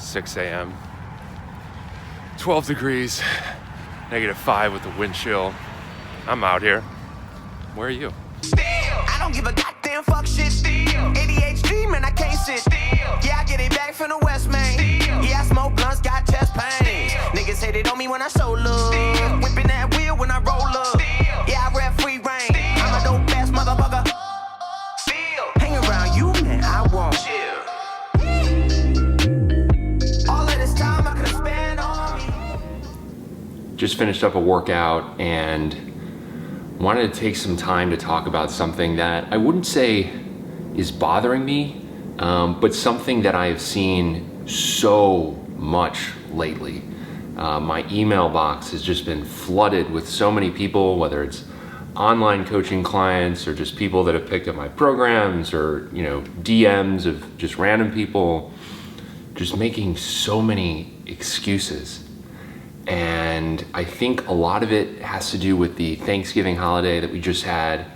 6 a.m. 12 degrees, -5 with the wind chill. I'm out here. Where are you? I don't give a goddamn fuck shit. ADHD, man, I can't sit. Yeah, I get it back from the West, man. Yeah, I smoke blunts, got chest pain. Niggas hated on me when I show love. Whipping that wheel when I roll up. Yeah, I rap free reign. I'm a dope ass motherfucker. Hang around you, man, I won't. All of this time I could spend on me. Just finished up a workout and wanted to take some time to talk about something that I wouldn't say is bothering me, but something that I have seen so much lately. My email box has just been flooded with so many people, whether it's online coaching clients or just people that have picked up my programs, or DMs of just random people just making so many excuses. And I think a lot of it has to do with the Thanksgiving holiday that we just had.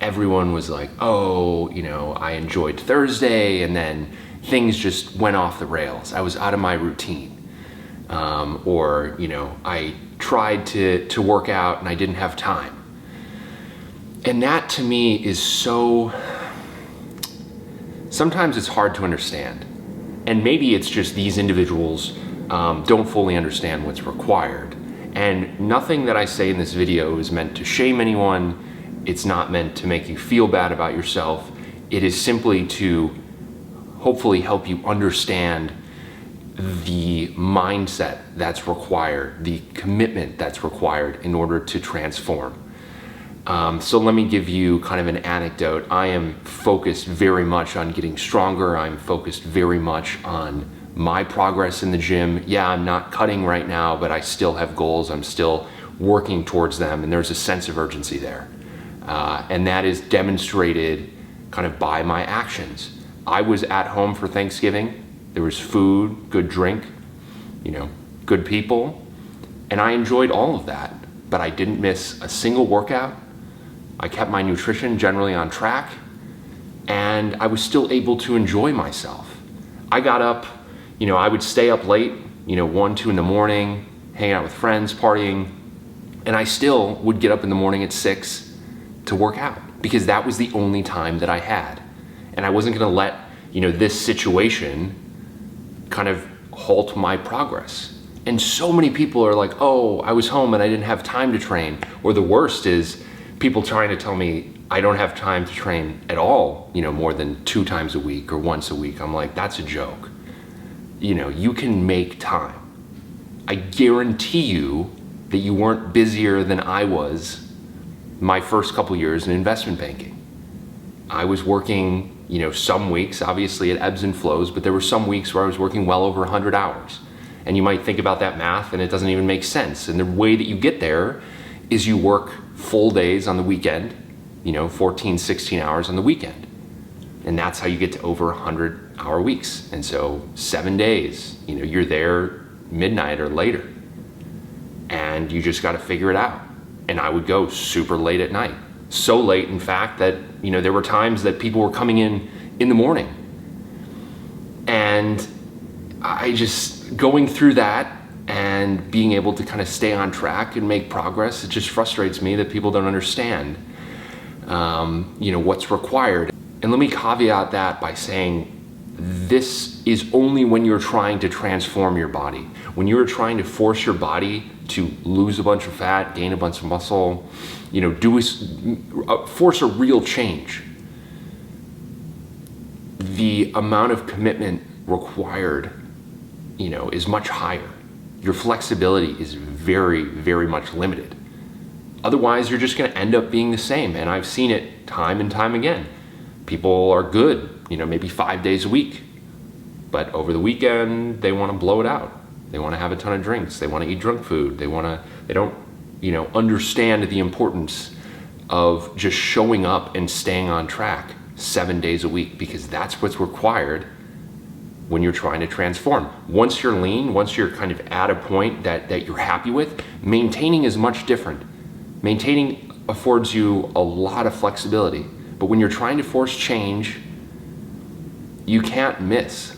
Everyone was like, oh, I enjoyed Thursday, and then things just went off the rails. I was out of my routine. Or I tried to work out and I didn't have time. And that to me is sometimes it's hard to understand. And maybe it's just these individuals don't fully understand what's required. And nothing that I say in this video is meant to shame anyone. It's not meant to make you feel bad about yourself. It is simply to hopefully help you understand the mindset that's required, the commitment that's required in order to transform. So let me give you kind of an anecdote. I am focused very much on getting stronger. I'm focused very much on my progress in the gym. Yeah, I'm not cutting right now, but I still have goals. I'm still working towards them, and there's a sense of urgency there. And that is demonstrated kind of by my actions. I was at home for Thanksgiving. There was food, good drink, good people, and I enjoyed all of that, but I didn't miss a single workout. I kept my nutrition generally on track, and I was still able to enjoy myself. I got up, I would stay up late, 1, 2 in the morning, hang out with friends, partying, and I still would get up in the morning at 6 to work out, because that was the only time that I had. And I wasn't gonna let, this situation kind of halt my progress. And so many people are like, oh, I was home and I didn't have time to train. Or the worst is people trying to tell me I don't have time to train at all, more than 2 times a week or once a week. I'm like, that's a joke. You can make time. I guarantee you that you weren't busier than I was my first couple years in investment banking. I was working, some weeks, obviously it ebbs and flows, but there were some weeks where I was working well over 100 hours. And you might think about that math and it doesn't even make sense. And the way that you get there is you work full days on the weekend, 14, 16 hours on the weekend. And that's how you get to over 100-hour weeks. And so 7 days, you're there midnight or later. And you just got to figure it out. And I would go super late at night. So late, in fact, that there were times that people were coming in the morning. And I just, going through that and being able to kind of stay on track and make progress, it just frustrates me that people don't understand, what's required. And let me caveat that by saying this is only when you're trying to transform your body. When you're trying to force your body to lose a bunch of fat, gain a bunch of muscle, force a real change. The amount of commitment required, is much higher. Your flexibility is very, very much limited. Otherwise, you're just going to end up being the same. And I've seen it time and time again. People are good, maybe 5 days a week, but over the weekend, they want to blow it out. They want to have a ton of drinks. They want to eat junk food. They don't, understand the importance of just showing up and staying on track 7 days a week, because that's what's required when you're trying to transform. Once you're lean, once you're kind of at a point that you're happy with, maintaining is much different. Maintaining affords you a lot of flexibility, but when you're trying to force change, you can't miss.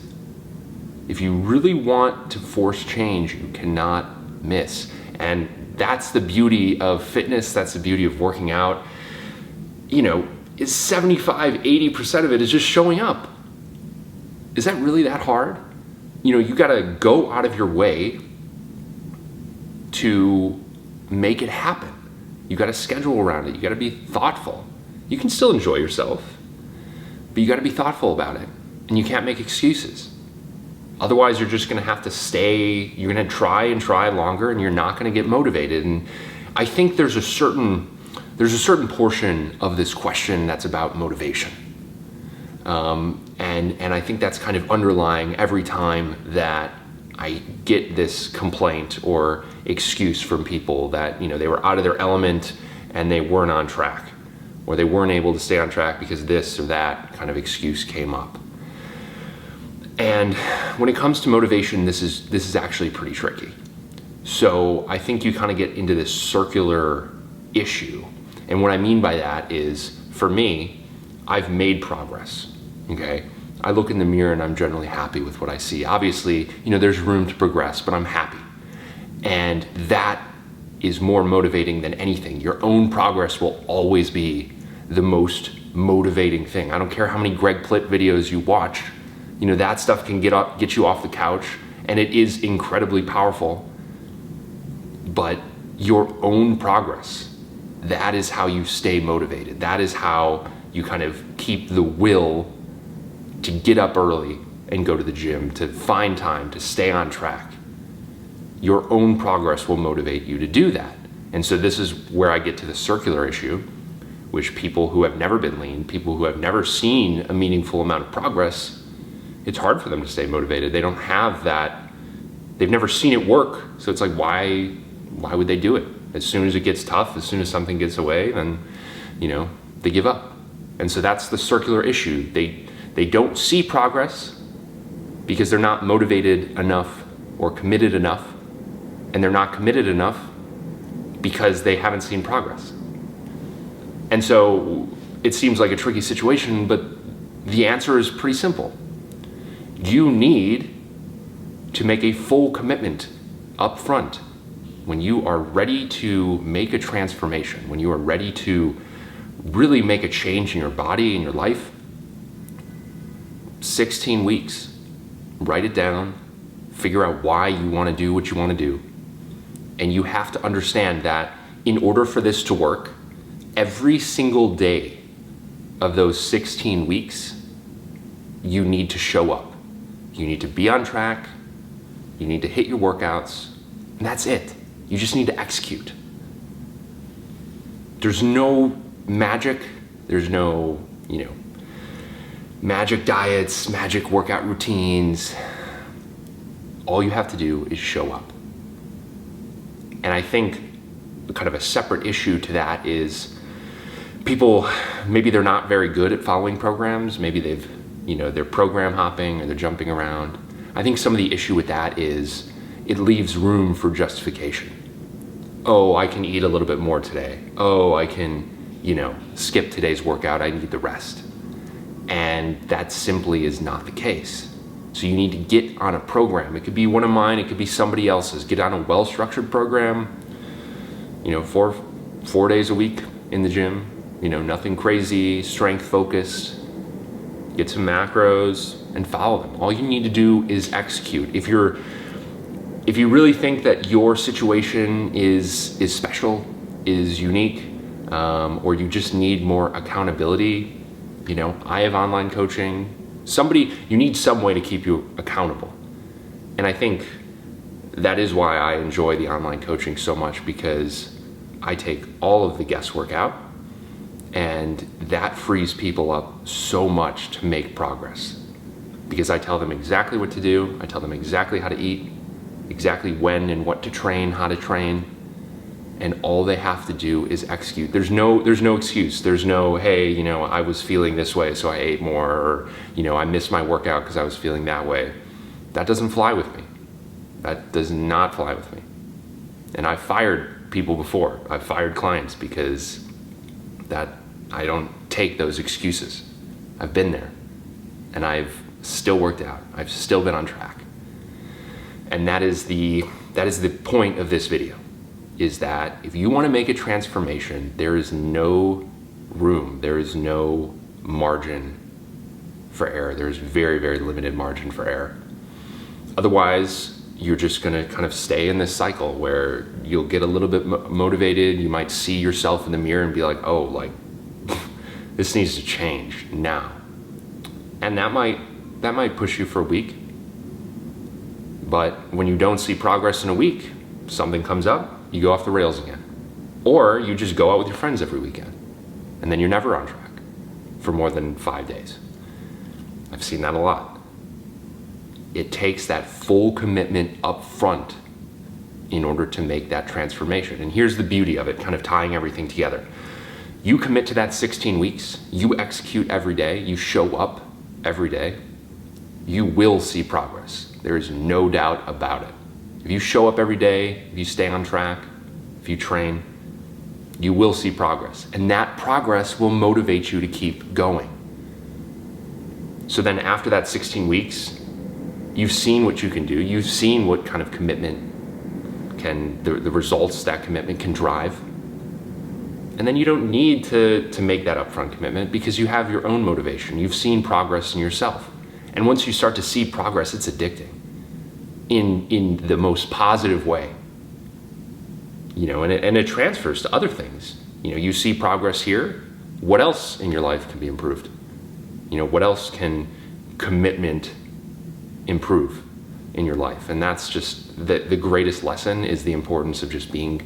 If you really want to force change, you cannot miss. And that's the beauty of fitness, that's the beauty of working out. You know, is 75, 80% of it is just showing up. Is that really that hard? You know, you gotta go out of your way to make it happen. You gotta schedule around it, you gotta be thoughtful. You can still enjoy yourself, but you gotta be thoughtful about it. And you can't make excuses. Otherwise, you're just gonna have to stay, you're gonna try and try longer, and you're not gonna get motivated. And I think there's a certain portion of this question that's about motivation. And I think that's kind of underlying every time that I get this complaint or excuse from people that, you know, they were out of their element and they weren't on track, or they weren't able to stay on track because this or that kind of excuse came up. And when it comes to motivation, this is actually pretty tricky. So I think you kind of get into this circular issue. And what I mean by that is, for me, I've made progress, okay? I look in the mirror and I'm generally happy with what I see. Obviously, you know, there's room to progress, but I'm happy. And that is more motivating than anything. Your own progress will always be the most motivating thing. I don't care how many Greg Plitt videos you watch, you know, that stuff can get you off the couch, and it is incredibly powerful. But your own progress, that is how you stay motivated. That is how you kind of keep the will to get up early and go to the gym, to find time, to stay on track. Your own progress will motivate you to do that. And so this is where I get to the circular issue, which people who have never been lean, people who have never seen a meaningful amount of progress, it's hard for them to stay motivated. They don't have that, they've never seen it work. So it's like, why would they do it? As soon as it gets tough, as soon as something gets away, then, you know, they give up. And so that's the circular issue. They don't see progress because they're not motivated enough or committed enough, and they're not committed enough because they haven't seen progress. And so it seems like a tricky situation, but the answer is pretty simple. You need to make a full commitment up front when you are ready to make a transformation, when you are ready to really make a change in your body and your life. 16 weeks, write it down, figure out why you want to do what you want to do. And you have to understand that in order for this to work, every single day of those 16 weeks, you need to show up. You need to be on track, you need to hit your workouts, and that's it. You just need to execute. There's no magic, there's no, you know, magic diets, magic workout routines. All you have to do is show up. And I think kind of a separate issue to that is people, maybe they're not very good at following programs, maybe they're program hopping or they're jumping around. I think some of the issue with that is it leaves room for justification. Oh, I can eat a little bit more today. Oh, I can, skip today's workout. I need the rest. And that simply is not the case. So you need to get on a program. It could be one of mine, it could be somebody else's. Get on a well-structured program, 4 days a week in the gym, nothing crazy, strength focused. Get some macros and follow them. All you need to do is execute. If you really think that your situation is special, is unique, or you just need more accountability, I have online coaching. You need some way to keep you accountable. And I think that is why I enjoy the online coaching so much, because I take all of the guesswork out, and that frees people up so much to make progress. Because I tell them exactly what to do, I tell them exactly how to eat, exactly when and what to train, how to train, and all they have to do is execute. There's no excuse. There's no, hey, I was feeling this way, so I ate more, or, I missed my workout because I was feeling that way. That doesn't fly with me. That does not fly with me. And I've fired people before. I've fired clients because I don't take those excuses. I've been there, and I've still worked out. I've still been on track. And that is the point of this video, is that if you want to make a transformation, there is no room, there is no margin for error. There's very, very limited margin for error. Otherwise, you're just going to kind of stay in this cycle where you'll get a little bit motivated. You might see yourself in the mirror and be like, oh, like this needs to change now. And that might push you for a week. But when you don't see progress in a week, something comes up, you go off the rails again. Or you just go out with your friends every weekend, and then you're never on track for more than 5 days. I've seen that a lot. It takes that full commitment up front in order to make that transformation. And here's the beauty of it, kind of tying everything together. You commit to that 16 weeks, you execute every day, you show up every day, you will see progress. There is no doubt about it. If you show up every day, if you stay on track, if you train, you will see progress. And that progress will motivate you to keep going. So then after that 16 weeks, you've seen what you can do. You've seen what kind of commitment the results that commitment can drive. And then you don't need to make that upfront commitment because you have your own motivation. You've seen progress in yourself. And once you start to see progress, it's addicting in the most positive way. You know, and it transfers to other things. You know, you see progress here. What else in your life can be improved? You know, what else can commitment improve in your life? And that's just the greatest lesson, is the importance of just being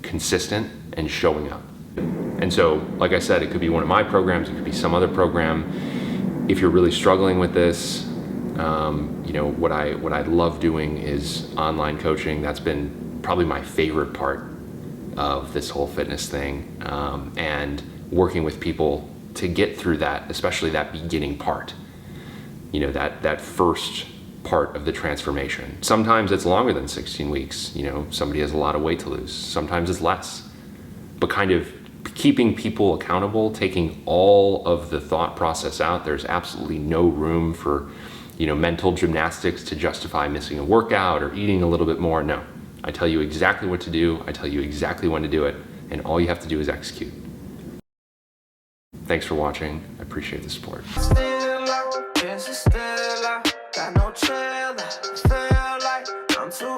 consistent and showing up. And so, like I said, it could be one of my programs, it could be some other program. If you're really struggling with this, you know, what I love doing is online coaching. That's been probably my favorite part of this whole fitness thing, and working with people to get through that, especially that beginning part. You know, that first part of the transformation. Sometimes it's longer than 16 weeks. You know, somebody has a lot of weight to lose. Sometimes it's less. But kind of keeping people accountable, taking all of the thought process out. There's absolutely no room for, you know, mental gymnastics to justify missing a workout or eating a little bit more. No, I tell you exactly what to do. I tell you exactly when to do it. And all you have to do is execute. Thanks for watching. I appreciate the support. Got no trailer, feel like I'm too